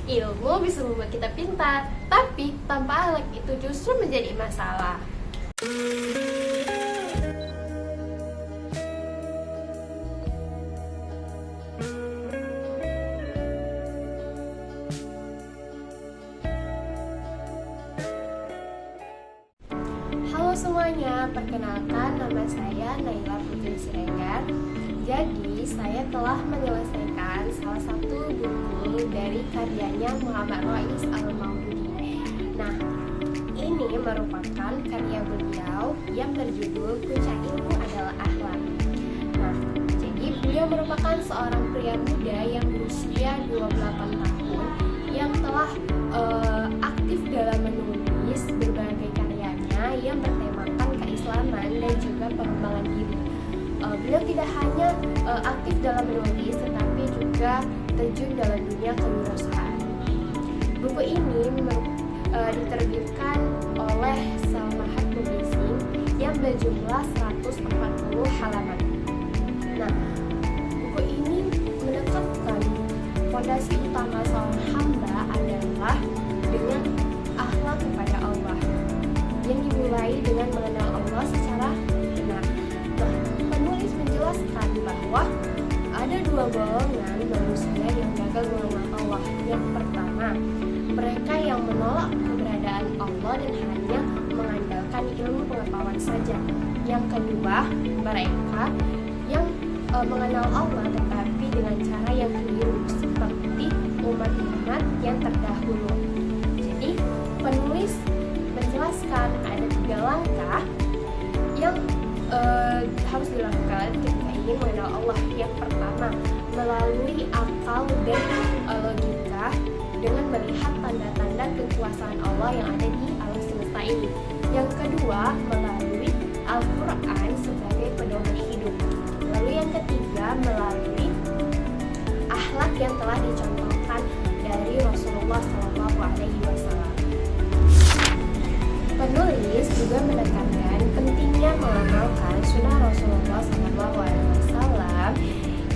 Ilmu bisa membuat kita pintar, tapi tanpa akhlak itu justru menjadi masalah. Halo semuanya, perkenalkan nama saya Naila Putri Siregar. Jadi, saya telah menyelesaikan salah satu buku dari karyanya Muhammad Rais Al-Maududi. Nah, ini merupakan karya beliau yang berjudul Puncak Ilmu Adalah Akhlak. Nah, jadi beliau merupakan seorang pria muda yang berusia 28 tahun yang telah aktif dalam menulis berbagai karyanya yang bertemakan keislaman dan juga pengembangan diri. Beliau tidak hanya aktif dalam menulis, tetapi juga terjun dalam dunia kewirausahaan. Buku ini diterbitkan oleh Salmahat Publishing yang berjumlah 140 halaman. Nah, buku ini menekankan fondasi utama seorang hamba adalah dengan akhlak kepada Allah, yang dimulai dengan mengenal Allah secara benar. Nah, penulis menjelaskan bahwa ada dua golongan manusia yang gagal mengenal Allah. Yang pertama, mereka yang menolak keberadaan Allah dan hanya mengandalkan ilmu pengetahuan saja. Yang kedua, mereka yang mengenal Allah tetapi dengan cara yang keliru, seperti umat-umat yang terdahulu. Jadi, penulis menjelaskan ada 3 langkah yang harus dilakukan ketika ingin mengenal Allah. Yang pertama, melalui akal dan logika dengan melihat tanda-tanda kekuasaan Allah yang ada di alam semesta ini. Yang kedua, melalui Al-Quran sebagai pedoman hidup. Lalu yang ketiga, melalui akhlak yang telah dicontohkan dari Rasulullah SAW. Penulis juga menekankan pentingnya mengamalkan sunnah Rasulullah SAW.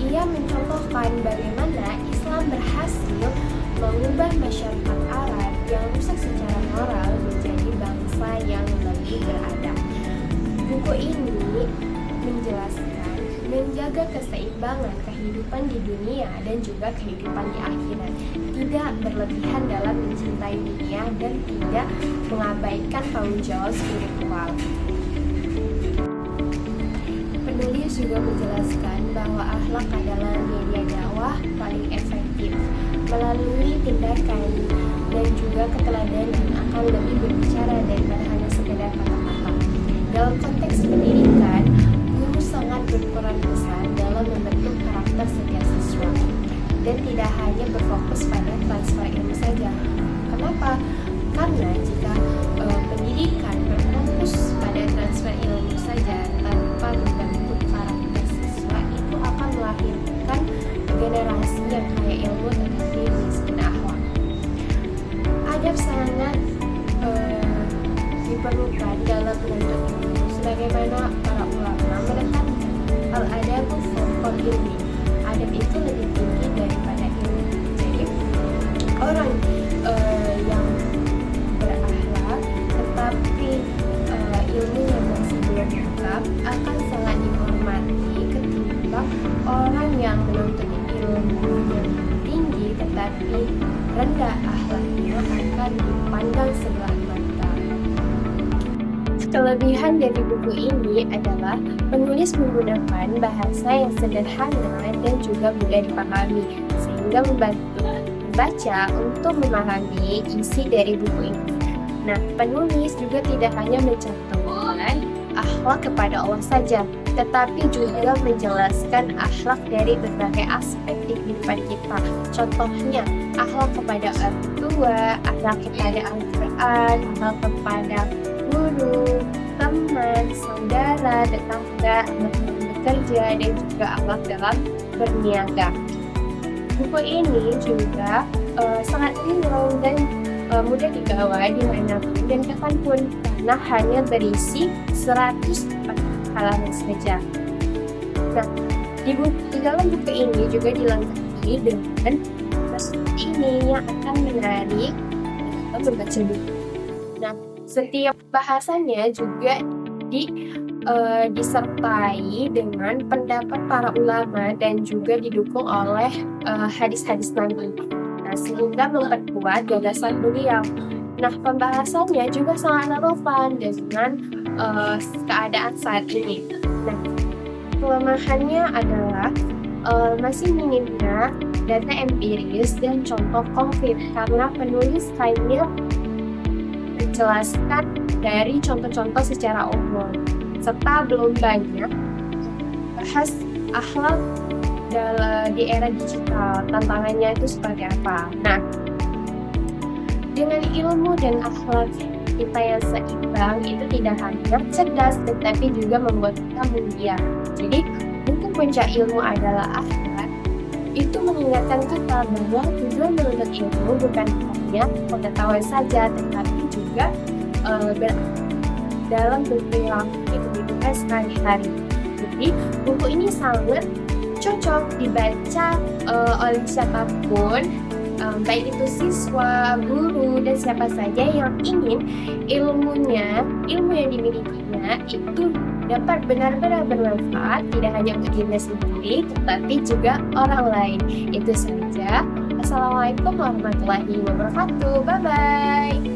Ia mencontohkan bagaimana Islam berhasil mengubah masyarakat Arab yang rusak secara moral menjadi bangsa yang lebih beradab. Buku ini menjelaskan menjaga keseimbangan kehidupan di dunia dan juga kehidupan di akhirat, tidak berlebihan dalam mencintai dunia dan tidak mengabaikan tanggung jawab spiritual. Penulis juga menjelaskan bahwa akhlak adalah media dakwah paling efektif. Melalui tindakan dan juga keteladanan akan lebih berbicara daripada hanya sekedar kata-kata. Dalam konteks pendidikan, guru sangat berperan besar dalam membentuk karakter setiap siswa dan tidak hanya berfokus pada transfer ilmu saja. Kenapa? Karena jika pendidikan berfokus pada transfer ilmu saja tanpa membentuk karakter siswa, itu akan melahirkan generasi yang kaya ilmu tetapi miskin akhlak. Adab sangat diperlukan dalam menuntut ilmu, sebagaimana para ulama menekankan al-adabu fawqal ilmi. Adab itu lebih tinggi daripada ilmu. Jadi orang yang berakhlak tetapi ilmunya masih belum lengkap akan sangat dihormati ketimbang orang yang menuntut ilmunya tinggi tetapi rendah akhlaknya akan dipandang sebelah mata. Kelebihan dari buku ini adalah penulis menggunakan bahasa yang sederhana dan juga mudah dipahami, sehingga membantu membaca untuk memahami isi dari buku ini. Nah, penulis juga tidak hanya mencantumkan akhlak kepada Allah saja, tetapi juga menjelaskan akhlak dari berbagai aspek di kehidupan kita. Contohnya, akhlak kepada orang tua, akhlak kepada Al-Quran, akhlak kepada guru, teman, saudara, tetangga, akhlak bekerja, dan juga akhlak dalam berniaga. Buku ini juga sangat ringan dan mudah dibawa dimanapun dan kapanpun karena hanya berisi 104 halaman saja. Nah, di dalam buku ini juga dilengkapi dengan ini yang akan menarik membaca buku. Nah, setiap bahasannya juga disertai dengan pendapat para ulama dan juga didukung oleh hadis-hadis Nabi. Nah, sehingga memperkuat gagasan beliau. Nah, pembahasannya juga sangat relevan dengan keadaan saat ini. Nah, kelemahannya adalah masih minimnya data empiris dan contoh konkret karena penulis hanya menjelaskan dari contoh-contoh secara umum serta belum banyak bahas akhlak di era digital, tantangannya itu seperti apa. Nah, dengan ilmu dan akhlak kita yang seimbang itu tidak hanya cerdas tetapi juga membuat kita mulia. Jadi buku puncak ilmu adalah akhlak. Itu mengingatkan kita bahwa tujuan menuntut ilmu bukan hanya pengetahuan saja tetapi juga dalam berperilaku kehidupan sehari-hari. Jadi buku ini sangat cocok dibaca oleh siapapun, baik itu siswa, guru, dan siapa saja yang ingin ilmu yang dimilikinya itu dapat benar-benar bermanfaat tidak hanya untuk diri sendiri tetapi juga orang lain. Itu saja. Assalamualaikum warahmatullahi wabarakatuh. Bye bye.